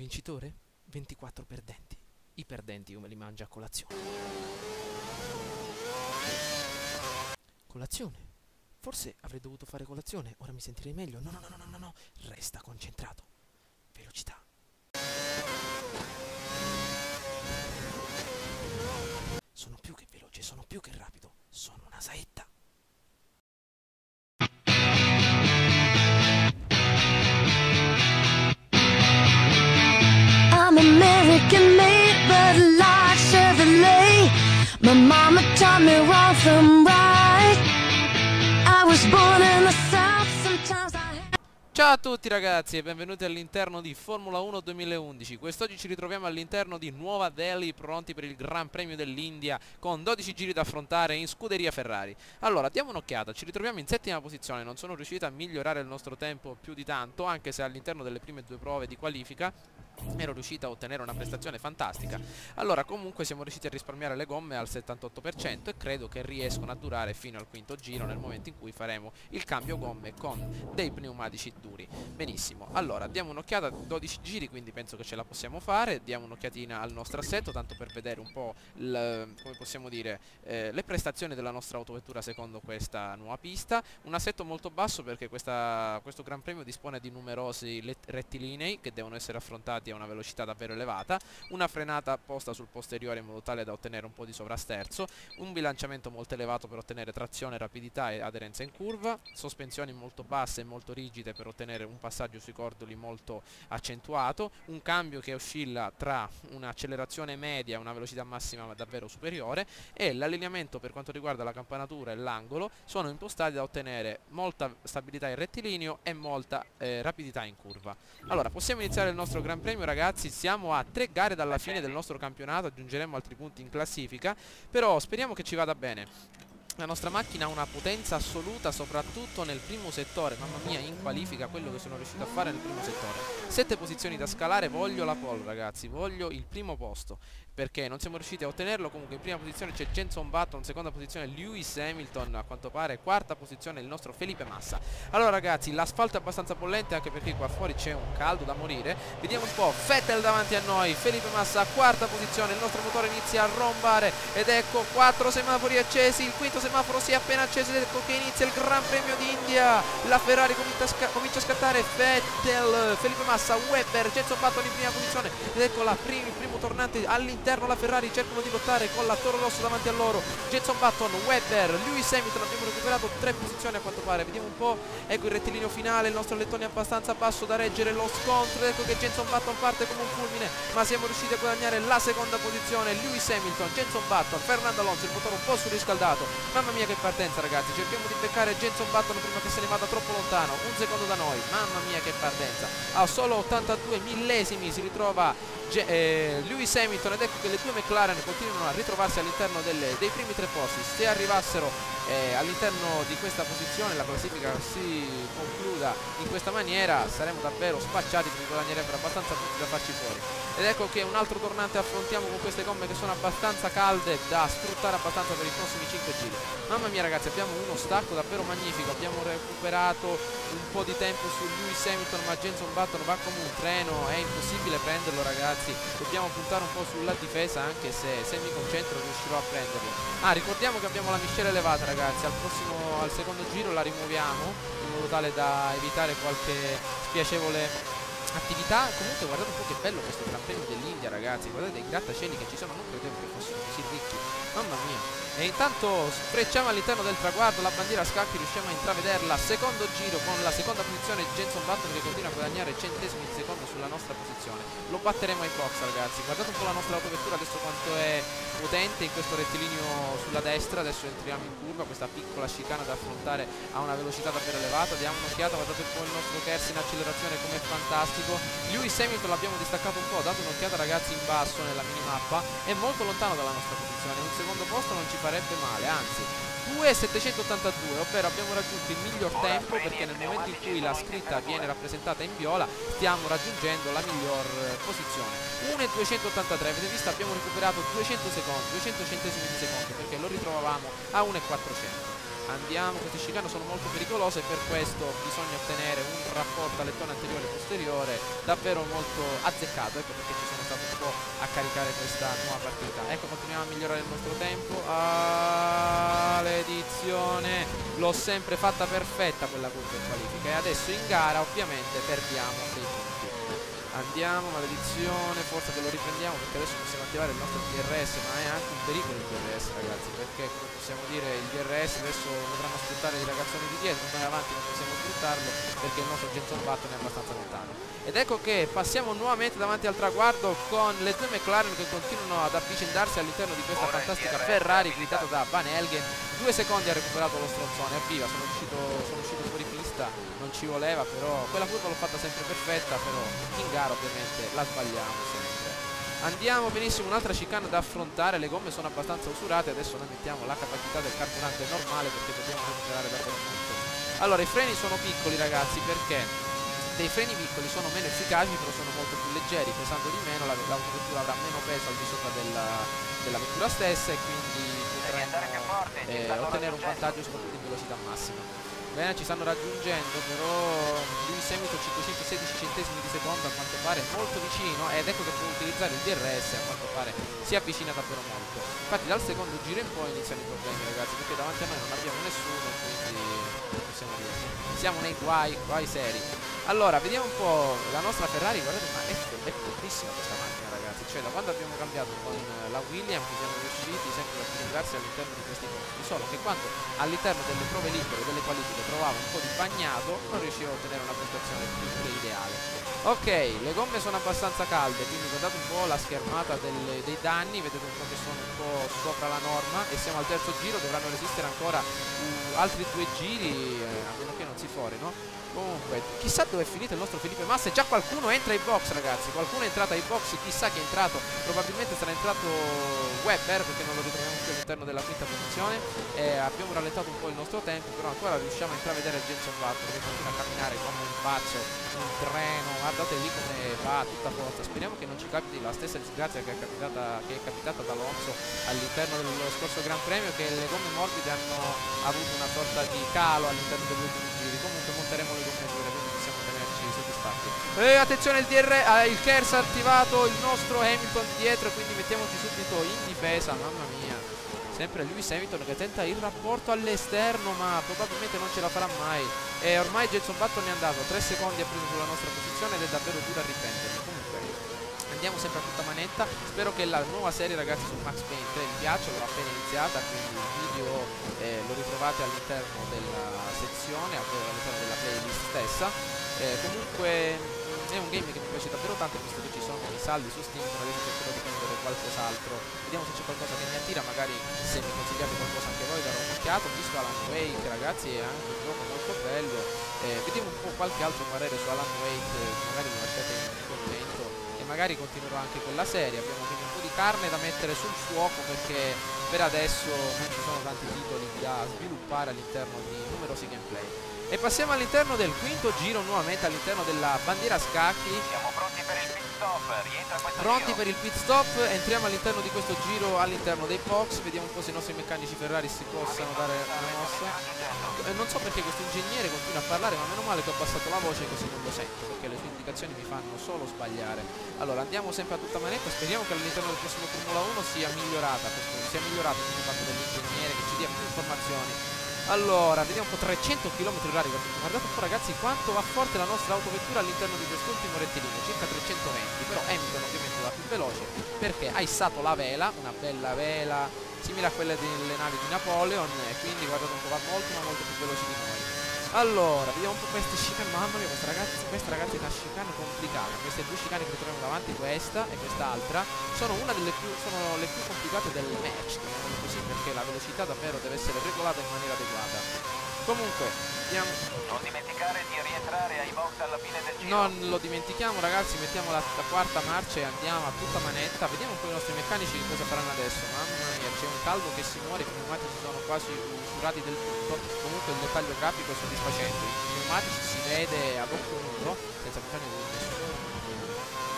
vincitore? 24 perdenti. I perdenti io me li mangio a colazione. Colazione? Forse avrei dovuto fare colazione, ora mi sentirei meglio. No, no, no, no, no, no. Resta concentrato. Velocità. Sono più che veloce, sono più che rapido. Sono una saetta. I'm American made, but like Chevrolet. My mama taught me wrong from right. I was born in the South, sometimes I had... Ciao a tutti ragazzi e benvenuti all'interno di Formula 1 2011. Quest'oggi ci ritroviamo all'interno di Nuova Delhi, pronti per il Gran Premio dell'India, con 12 giri da affrontare in scuderia Ferrari. Allora, diamo un'occhiata, ci ritroviamo in settima posizione, non sono riuscito a migliorare il nostro tempo più di tanto, anche se all'interno delle prime due prove di qualifica ero riuscito a ottenere una prestazione fantastica. Allora comunque siamo riusciti a risparmiare le gomme al 78% e credo che riescono a durare fino al quinto giro, nel momento in cui faremo il cambio gomme con dei pneumatici duri. Benissimo, allora diamo un'occhiata, 12 giri, quindi penso che ce la possiamo fare. Diamo un'occhiatina al nostro assetto, tanto per vedere un po' come possiamo dire, le prestazioni della nostra autovettura secondo questa nuova pista. Un assetto molto basso perché questo Gran Premio dispone di numerosi rettilinei che devono essere affrontati a una velocità davvero elevata, una frenata posta sul posteriore in modo tale da ottenere un po' di sovrasterzo, un bilanciamento molto elevato per ottenere trazione, rapidità e aderenza in curva, sospensioni molto basse e molto rigide per ottenere un passaggio sui cordoli molto accentuato, un cambio che oscilla tra un'accelerazione media e una velocità massima davvero superiore, e l'allineamento per quanto riguarda la campanatura e l'angolo sono impostati da ottenere molta stabilità in rettilineo e molta rapidità in curva. Allora, possiamo iniziare il nostro Gran Premio ragazzi, siamo a 3 gare dalla fine del nostro campionato, aggiungeremo altri punti in classifica, però speriamo che ci vada bene. La nostra macchina ha una potenza assoluta, soprattutto nel primo settore. Mamma mia, in qualifica quello che sono riuscito a fare nel primo settore. 7 posizioni da scalare, voglio la pole ragazzi, voglio il primo posto, perché non siamo riusciti a ottenerlo. Comunque in prima posizione c'è Jenson Button, seconda posizione Lewis Hamilton, a quanto pare quarta posizione il nostro Felipe Massa. Allora ragazzi, l'asfalto è abbastanza bollente, anche perché qua fuori c'è un caldo da morire. Vediamo un po', Vettel davanti a noi, Felipe Massa a quarta posizione, il nostro motore inizia a rombare ed ecco 4 semafori accesi, il quinto semaforo si è appena acceso ed ecco che inizia il Gran Premio d'India. La Ferrari comincia a scattare, Vettel, Felipe Massa, Webber, Jenson Button in prima posizione ed ecco il primo tornante all'interno. La Ferrari cercano di lottare con la Toro Rosso davanti a loro, Jenson Button, Webber, Lewis Hamilton. Abbiamo recuperato 3 posizioni a quanto pare, vediamo un po', ecco il rettilineo finale, il nostro lettone è abbastanza basso da reggere lo scontro, ecco che Jenson Button parte come un fulmine, ma siamo riusciti a guadagnare la seconda posizione. Lewis Hamilton, Jenson Button, Fernando Alonso, il motore un po' surriscaldato. Mamma mia che partenza ragazzi, cerchiamo di beccare Jenson Button prima che se ne vada troppo lontano, un secondo da noi, mamma mia che partenza. A solo 82 millesimi si ritrova Lewis Hamilton ed ecco che le due McLaren continuano a ritrovarsi all'interno dei primi 3 posti. Se arrivassero all'interno di questa posizione, la classifica si concluda in questa maniera, saremo davvero spacciati perché guadagnerebbero abbastanza punti da farci fuori. Ed ecco che un altro tornante affrontiamo con queste gomme che sono abbastanza calde da sfruttare abbastanza per i prossimi 5 giri. Mamma mia ragazzi, abbiamo uno stacco davvero magnifico, abbiamo recuperato un po' di tempo su Lewis Hamilton, ma Jenson Button va come un treno, è impossibile prenderlo ragazzi, dobbiamo puntare un po' sulla difesa, anche se mi concentro riuscirò a prenderlo. Ricordiamo che abbiamo la miscela elevata ragazzi, al secondo giro la rimuoviamo in modo tale da evitare qualche spiacevole attività. Comunque guardate un po' che bello questo Gran Premio dell'India ragazzi, guardate i grattacieli che ci sono, non credevo che fossero così ricchi, mamma mia. E intanto sfrecciamo all'interno del traguardo, la bandiera a scacchi riusciamo a intravederla. Secondo giro con la seconda posizione Jenson Button che continua a guadagnare centesimi di secondo sulla nostra posizione. Lo batteremo ai box ragazzi, guardate un po' la nostra autovettura adesso quanto è potente in questo rettilineo sulla destra. Adesso entriamo in curva, questa piccola chicana da affrontare a una velocità davvero elevata. Diamo un'occhiata, guardate un po' il nostro Kersi in accelerazione come fantastico. Lewis Hamilton l'abbiamo distaccato un po', date un'occhiata ragazzi in basso nella minimappa, è molto lontano dalla nostra posizione, un secondo posto non ci farebbe male, anzi 2,782, ovvero abbiamo raggiunto il miglior tempo, perché nel momento in cui la scritta viene rappresentata in viola stiamo raggiungendo la miglior posizione. 1,283, avete visto, abbiamo recuperato 200 secondi, 200 centesimi di secondo, perché lo ritrovavamo a 1,400. Andiamo, queste chicane sono molto pericolose e per questo bisogna ottenere un rapporto alettone anteriore e posteriore davvero molto azzeccato, ecco perché ci sono stato un po' a caricare questa nuova partita. Ecco, continuiamo a migliorare il nostro tempo. Maledizione, l'ho sempre fatta perfetta quella curva in qualifica e adesso in gara ovviamente perdiamo dei punti. Andiamo, maledizione, forza che lo riprendiamo perché adesso possiamo attivare il nostro DRS, ma è anche un pericolo il DRS, ragazzi, perché come possiamo dire il DRS adesso dovranno sfruttare i ragazzoni di dietro, noi avanti non possiamo sfruttarlo perché il nostro Jenson Button è abbastanza lontano. Ed ecco che passiamo nuovamente davanti al traguardo con le due McLaren che continuano ad avvicendarsi all'interno di questa fantastica Ferrari guidata da Van Helgen. 2 secondi ha recuperato lo stronzone, evviva, sono uscito fuori pista, non ci voleva, però quella curva l'ho fatta sempre perfetta, però in gara ovviamente la sbagliamo sempre. Andiamo, benissimo, un'altra chicane da affrontare, le gomme sono abbastanza usurate, adesso noi mettiamo la capacità del carburante normale perché dobbiamo recuperare davvero molto. Allora, i freni sono piccoli, ragazzi, perché dei freni piccoli sono meno efficaci, però sono molto più leggeri, pesando di meno l'autovettura avrà meno peso al di sopra della vettura stessa e quindi potremo ottenere un vantaggio soprattutto in velocità massima. Bene, ci stanno raggiungendo, però Lewis Hamilton 516 centesimi di secondo a quanto pare molto vicino, ed ecco che può utilizzare il DRS, a quanto pare si avvicina davvero molto. Infatti dal secondo giro in poi iniziano i problemi, ragazzi, perché davanti a noi non abbiamo nessuno, quindi possiamo dire siamo nei guai seri. Allora, vediamo un po' la nostra Ferrari, guardate, ma è fortissima questa macchina, ragazzi, cioè da quando abbiamo cambiato con la Williams siamo riusciti sempre a equilibrarsi all'interno di questi posti, solo che quando all'interno delle prove libere, delle qualifiche, trovavo un po' di bagnato, non riuscivo a ottenere una prestazione più che ideale. Ok, le gomme sono abbastanza calde, quindi guardate un po' la schermata dei danni, vedete un po' che sono un po' sopra la norma e siamo al terzo giro, dovranno resistere ancora altri 2 giri, a meno che non si forino. Comunque, chissà dove è finito il nostro Felipe Massa, e già qualcuno entra ai box, ragazzi, qualcuno è entrato ai box, chissà chi è entrato, probabilmente sarà entrato Webber perché non lo ritroviamo più all'interno della quinta posizione. Abbiamo rallentato un po' il nostro tempo, però ancora riusciamo a intravedere il Jenson Button che continua a camminare come un pazzo, un treno, guardate lì come va a tutta forza. Speriamo che non ci capiti la stessa disgrazia che è capitata ad Alonso all'interno dello scorso Gran Premio, che le gomme morbide hanno avuto una sorta di calo all'interno degli ultimi giri. Comunque monteremo le gomme dure, quindi possiamo tenerci soddisfatti. Attenzione, il KERS ha attivato il nostro Hamilton dietro, quindi mettiamoci subito in difesa. Mamma mia, sempre Lewis Hamilton che tenta il rapporto all'esterno, ma probabilmente non ce la farà mai. E ormai Jenson Button è andato, 3 secondi ha preso sulla nostra posizione ed è davvero duro a riprenderlo. Comunque andiamo sempre a tutta manetta. Spero che la nuova serie, ragazzi, su Max Payne 3 vi piaccia, l'ho appena iniziata, quindi il video lo ritrovate all'interno della sezione, all'interno della playlist stessa. Comunque è un game che mi piace davvero tanto, visto che ci sono i saldi su Steam, adesso cercherò di prendere qualcos'altro, vediamo se c'è qualcosa che mi attira, magari se mi consigliate qualcosa anche voi darò un'occhiata. Ho visto Alan Wake, ragazzi, è anche un gioco molto bello, vediamo un po' qualche altro parere su Alan Wake, magari lo lasciate in commento e magari continuerò anche quella serie. Abbiamo quindi un po' di carne da mettere sul fuoco perché per adesso non ci sono tanti titoli da sviluppare all'interno di numerosi gameplay. E passiamo all'interno del quinto giro, nuovamente all'interno della bandiera scacchi. Siamo pronti per il pit stop, rientra questo Pronti giro. per il pit stop, entriamo all'interno di questo giro, all'interno dei box, vediamo un po' se i nostri meccanici Ferrari si possano dare una mossa. Non so perché questo ingegnere continua a parlare, ma meno male che ho abbassato la voce così non lo sento, perché le sue indicazioni mi fanno solo sbagliare. Allora andiamo sempre a tutta manetta, speriamo che all'interno del prossimo Formula 1 sia migliorato il fatto dell'ingegnere, che ci dia più informazioni. Allora, vediamo un po', 300 km/h, guardate un po', ragazzi, quanto va forte la nostra autovettura all'interno di quest'ultimo rettilineo, circa 320, però Hamilton ovviamente va più veloce perché ha issato la vela, una bella vela simile a quelle delle navi di Napoleon, e quindi guardate un po', va molto ma molto più veloce di noi. Allora, vediamo un po' queste chicane, mamma mia, questa ragazzi è una chicane complicata, queste due chicane che ritroviamo davanti, questa e quest'altra, sono le più complicate del match, diciamo così, perché la velocità davvero deve essere regolata in maniera adeguata. Comunque, vediamo. Non dimenticare di rientrare ai box alla fine del giro. Non lo dimentichiamo, ragazzi, mettiamo la quarta marcia e andiamo a tutta manetta. Vediamo un po' i nostri meccanici che cosa faranno adesso. Mamma mia, c'è un caldo che si muore, i pneumatici sono quasi usurati del tutto. Comunque il dettaglio grafico è soddisfacente, i pneumatici si vede ad occhio nudo, senza bisogno di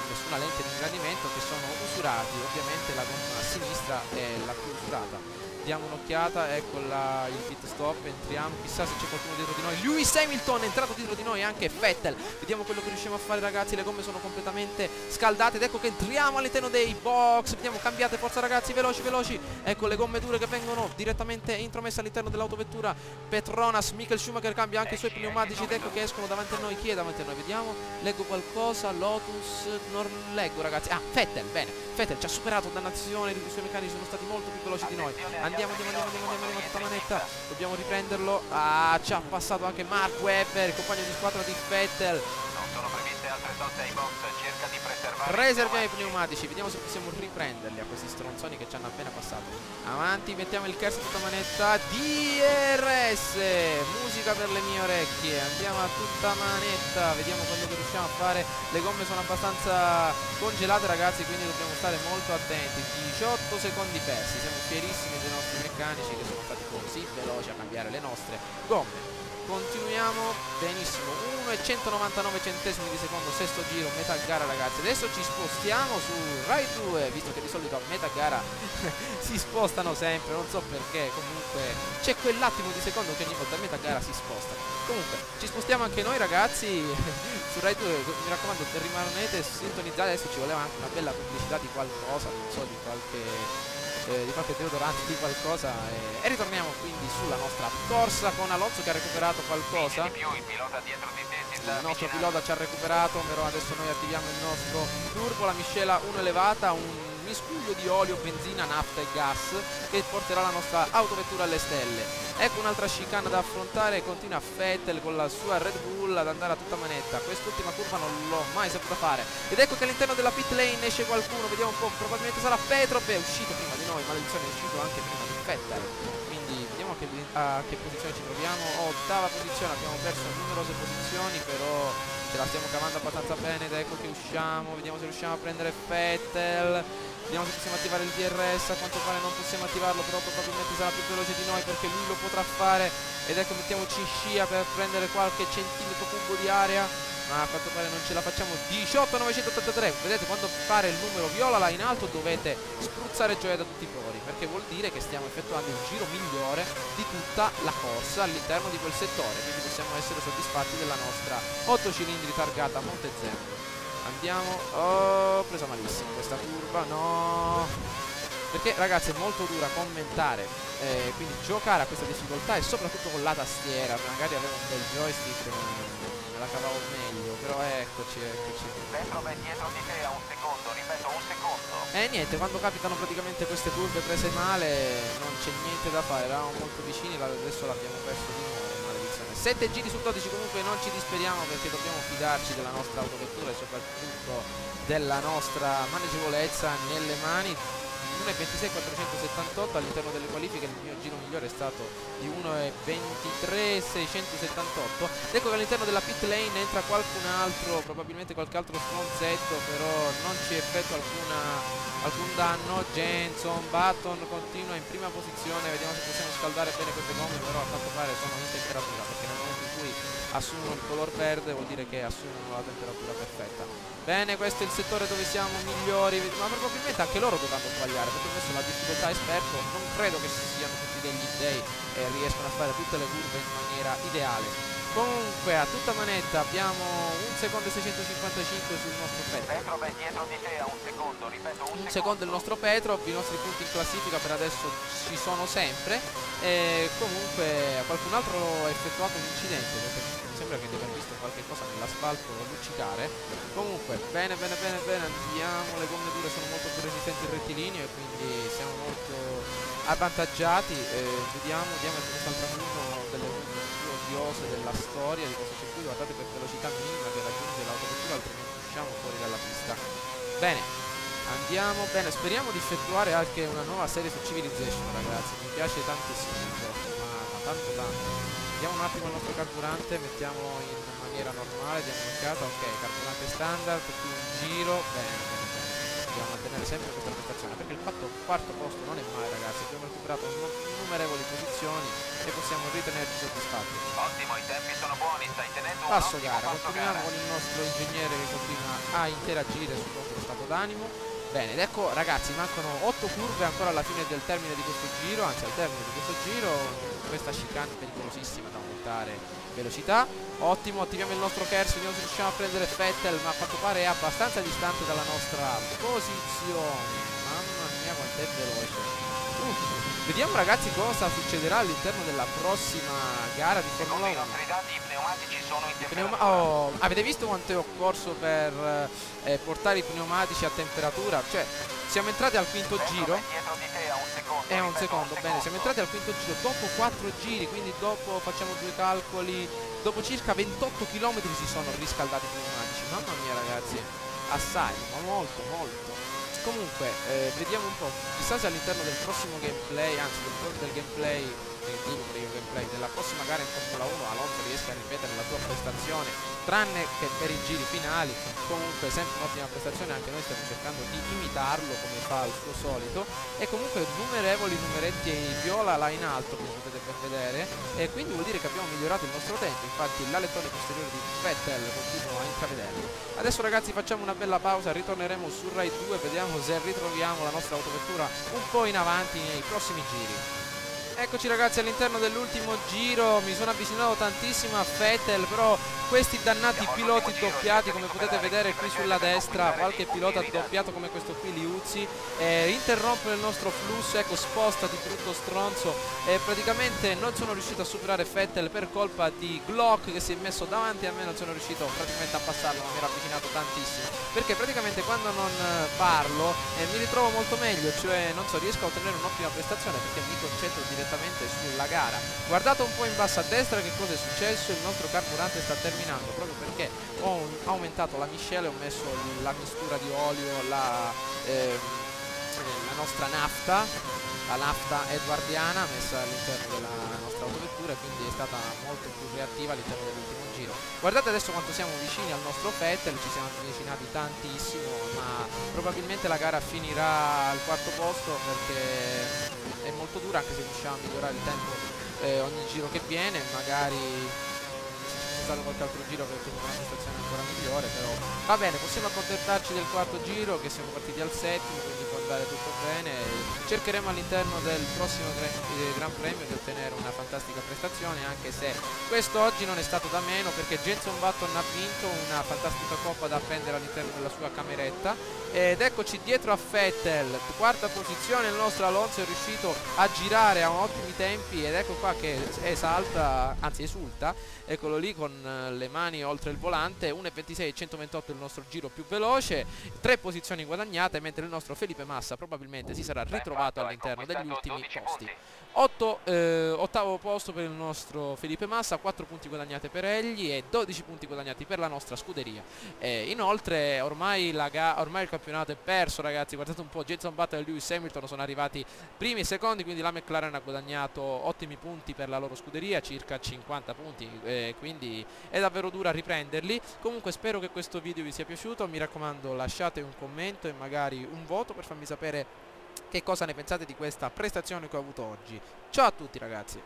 nessuna lente di ingrandimento, che sono usurati. Ovviamente la gomma a sinistra è la più usurata. diamo un'occhiata, ecco il pit stop, entriamo, chissà se c'è qualcuno dietro di noi. Lewis Hamilton è entrato dietro di noi, anche Vettel. Vediamo quello che riusciamo a fare, ragazzi. Le gomme sono completamente scaldate ed ecco che entriamo all'interno dei box. Vediamo, cambiate, forza ragazzi, veloci veloci. Ecco le gomme dure che vengono direttamente intromesse all'interno dell'autovettura Petronas. Michael Schumacher cambia anche i suoi pneumatici ed ecco che escono davanti a noi. Chi è davanti a noi? Vediamo, leggo qualcosa, Lotus, non leggo ragazzi. Ah, Vettel, bene, Vettel ci ha superato, dannazione, i suoi meccanici sono stati molto più veloci di noi. Andiamo a tutta manetta, dobbiamo riprenderlo. Ah, ci ha passato anche Mark Webber, il compagno di squadra di Vettel. Non sono previste altre soste ai box, cerca di preservare. Preserviamo i pneumatici, vediamo se possiamo riprenderli a questi stronzoni che ci hanno appena passato. Avanti, mettiamo il KERS a tutta manetta. DRS, musica per le mie orecchie. Andiamo a tutta manetta, vediamo quello che riusciamo a fare. Le gomme sono abbastanza congelate ragazzi, quindi dobbiamo stare molto attenti. 18 secondi persi, siamo fierissimi dei nostri meccanici che sono stati così veloci a cambiare le nostre gomme. Continuiamo benissimo, 1,199 di secondo, sesto giro, metà gara ragazzi. Adesso ci spostiamo su Rai 2, visto che di solito a metà gara si spostano sempre, non so perché, comunque c'è quell'attimo di secondo che ogni volta a metà gara si sposta. Comunque ci spostiamo anche noi ragazzi su Rai 2, mi raccomando rimanete sintonizzati. Adesso ci voleva anche una bella pubblicità di qualcosa, non so, di qualche deodorante, di qualcosa, e ritorniamo quindi sulla nostra corsa con Alonso che ha recuperato qualcosa. Il nostro pilota ci ha recuperato, però adesso noi attiviamo il nostro turbo, la miscela 1 elevata, un miscuglio di olio, benzina, nafta e gas che porterà la nostra autovettura alle stelle. Ecco un'altra chicane da affrontare, continua Vettel con la sua Red Bull ad andare a tutta manetta. Quest'ultima curva non l'ho mai saputa fare. Ed ecco che all'interno della pit lane esce qualcuno, vediamo un po', probabilmente sarà Petrov, è uscito prima di noi, maledizione, è uscito anche prima di Vettel. Quindi vediamo a che posizione ci troviamo. Ottava posizione, abbiamo perso numerose posizioni, però ce la stiamo cavando abbastanza bene. Ed ecco che usciamo, vediamo se riusciamo a prendere Vettel. Vediamo se possiamo attivare il DRS, a quanto pare non possiamo attivarlo, però probabilmente sarà più veloce di noi perché lui lo potrà fare. Ed ecco, mettiamoci in scia per prendere qualche centimetro cubo di aria, ma a quanto pare non ce la facciamo. 18.983, vedete quando pare il numero viola là in alto dovete spruzzare gioia da tutti i pori, perché vuol dire che stiamo effettuando il giro migliore di tutta la corsa all'interno di quel settore, quindi possiamo essere soddisfatti della nostra 8 cilindri targata Montezemolo. Andiamo, oh, presa malissimo questa curva, no, perché ragazzi è molto dura commentare, quindi giocare a questa difficoltà e soprattutto con la tastiera. Magari avevo un bel joystick, me la cavavo meglio, però eccoci. Petrov è dietro di te a un secondo, ripeto, un secondo. E niente, quando capitano praticamente queste curve prese male non c'è niente da fare, eravamo molto vicini, adesso l'abbiamo perso di nuovo. 7 giri su 12, comunque non ci disperiamo perché dobbiamo fidarci della nostra autovettura e soprattutto della nostra maneggevolezza nelle mani. 1,26,478 all'interno delle qualifiche, il mio giro migliore è stato di 1,23,678. Ecco che all'interno della pit lane entra qualcun altro, probabilmente qualche altro stronzetto, però non ci effettua alcun danno. Jenson Button continua in prima posizione, vediamo se possiamo scaldare bene queste gomme, però a quanto pare sono in temperatura, perché nel momento in cui assumono il color verde vuol dire che assumono la temperatura perfetta. Bene, questo è il settore dove siamo migliori, ma probabilmente anche loro dovranno sbagliare, perché questo è la difficoltà esperto, non credo che siano tutti degli dei e riescono a fare tutte le curve in maniera ideale. Comunque a tutta manetta abbiamo 1 secondo e 655 sul nostro Petrov. Petrov è dietro di te a un secondo, ripeto, un secondo il nostro Petrov. I nostri punti in classifica per adesso ci sono sempre, e comunque qualcun altro ha effettuato un incidente, perché mi sembra che deve aver visto qualche cosa nell'asfalto luccicare. Comunque bene, andiamo, le gomme dure sono molto più resistenti al rettilineo e quindi siamo molto avvantaggiati. Vediamo quest'altra uno delle più odiose della storia di questo circuito. Guardate per velocità minima che raggiunge l'autovettura, altrimenti usciamo fuori dalla pista. Bene, andiamo, bene, speriamo di effettuare anche una nuova serie su Civilization ragazzi, mi piace tantissimo il gioco, ma tanto. Vediamo un attimo il nostro carburante, mettiamolo in maniera normale, diamo un'occhiata, ok, carburante standard, più un giro, bene. Dobbiamo mantenere sempre questa prestazione, perché il quarto posto non è male ragazzi, abbiamo recuperato innumerevoli posizioni e possiamo ritenerci soddisfatti. Ottimo, i tempi sono buoni, stai tenendo un Passo ottimo gara, passo continuiamo gara. con il nostro ingegnere che continua a interagire sul nostro stato d'animo. Bene, ed ecco ragazzi, mancano 8 curve ancora alla fine del termine di questo giro, anzi al termine di questo giro, questa chicane pericolosissima da aumentare velocità. Ottimo, attiviamo il nostro Kers, vediamo se riusciamo a prendere Vettel, ma a quanto pare è abbastanza distante dalla nostra posizione. Mamma mia quanto è veloce. Vediamo ragazzi cosa succederà all'interno della prossima gara di Formula 1. I nostri dati, i pneumatici sono in temperatura. Avete visto quanto è occorso per portare i pneumatici a temperatura? Cioè, siamo entrati al quinto giro. Dietro di te a un secondo. È un ripeto, secondo, bene, siamo entrati al quinto giro dopo 4 giri, quindi dopo, facciamo due calcoli, dopo circa 28 km si sono riscaldati i pneumatici. Mamma mia ragazzi, assai, ma molto, molto. Comunque, vediamo un po', chissà se all'interno del prossimo gameplay, anzi del gameplay, della prossima gara in Formula 1 Alonso riesca a ripetere la sua prestazione, tranne che per i giri finali. Comunque sempre un'ottima prestazione, anche noi stiamo cercando di imitarlo come fa al suo solito, e comunque numerevoli numeretti viola là in alto, come potete ben vedere, e quindi vuol dire che abbiamo migliorato il nostro tempo. Infatti l'alettone posteriore di Vettel continua a intravederlo. Adesso ragazzi facciamo una bella pausa, ritorneremo su Rai 2, vediamo se ritroviamo la nostra autovettura un po' in avanti nei prossimi giri. Eccoci ragazzi all'interno dell'ultimo giro, mi sono avvicinato tantissimo a Vettel, però questi dannati piloti doppiati, come potete vedere qui sulla destra, qualche pilota doppiato come questo qui Liuzzi, interrompe il nostro flusso, ecco, spostati brutto stronzo, e praticamente non sono riuscito a superare Vettel per colpa di Glock che si è messo davanti a me, non sono riuscito praticamente a passarlo, ma mi era avvicinato tantissimo, perché praticamente quando non parlo mi ritrovo molto meglio, cioè non so, riesco a ottenere un'ottima prestazione perché mi concentro direttamente sulla gara. Guardate un po' in basso a destra che cosa è successo, il nostro carburante sta terminando proprio perché ho aumentato la miscela e ho messo la mistura di olio, la nostra nafta, la nafta edwardiana messa all'interno della nostra autovettura, e quindi è stata molto più reattiva all'interno dell'ultimo giro. Guardate adesso quanto siamo vicini al nostro Vettel, ci siamo avvicinati tantissimo, ma probabilmente la gara finirà al quarto posto perché è molto dura, anche se riusciamo a migliorare il tempo ogni giro che viene. Magari se c'è stato qualche altro giro che ottenuto una prestazione ancora migliore, però va bene, possiamo accontentarci del quarto giro, che siamo partiti al settimo, quindi può andare tutto bene. Cercheremo all'interno del prossimo Gran Premio di ottenere una fantastica prestazione, anche se questo oggi non è stato da meno, perché Jenson Button ha vinto una fantastica coppa da appendere all'interno della sua cameretta. Ed eccoci dietro a Vettel, quarta posizione, il nostro Alonso è riuscito a girare a ottimi tempi, ed ecco qua che esalta, anzi esulta, eccolo lì con le mani oltre il volante. 1.26 128 il nostro giro più veloce, 3 posizioni guadagnate, mentre il nostro Felipe Massa probabilmente si sarà ritrovato all'interno degli ultimi posti. Ottavo posto per il nostro Felipe Massa, 4 punti guadagnati per egli e 12 punti guadagnati per la nostra scuderia. Inoltre ormai il campionato è perso ragazzi, guardate un po', Jenson Button e Lewis Hamilton sono arrivati primi e secondi, quindi la McLaren ha guadagnato ottimi punti per la loro scuderia, circa 50 punti, quindi è davvero dura riprenderli. Comunque spero che questo video vi sia piaciuto, mi raccomando lasciate un commento e magari un voto per farmi sapere che cosa ne pensate di questa prestazione che ho avuto oggi. Ciao a tutti ragazzi.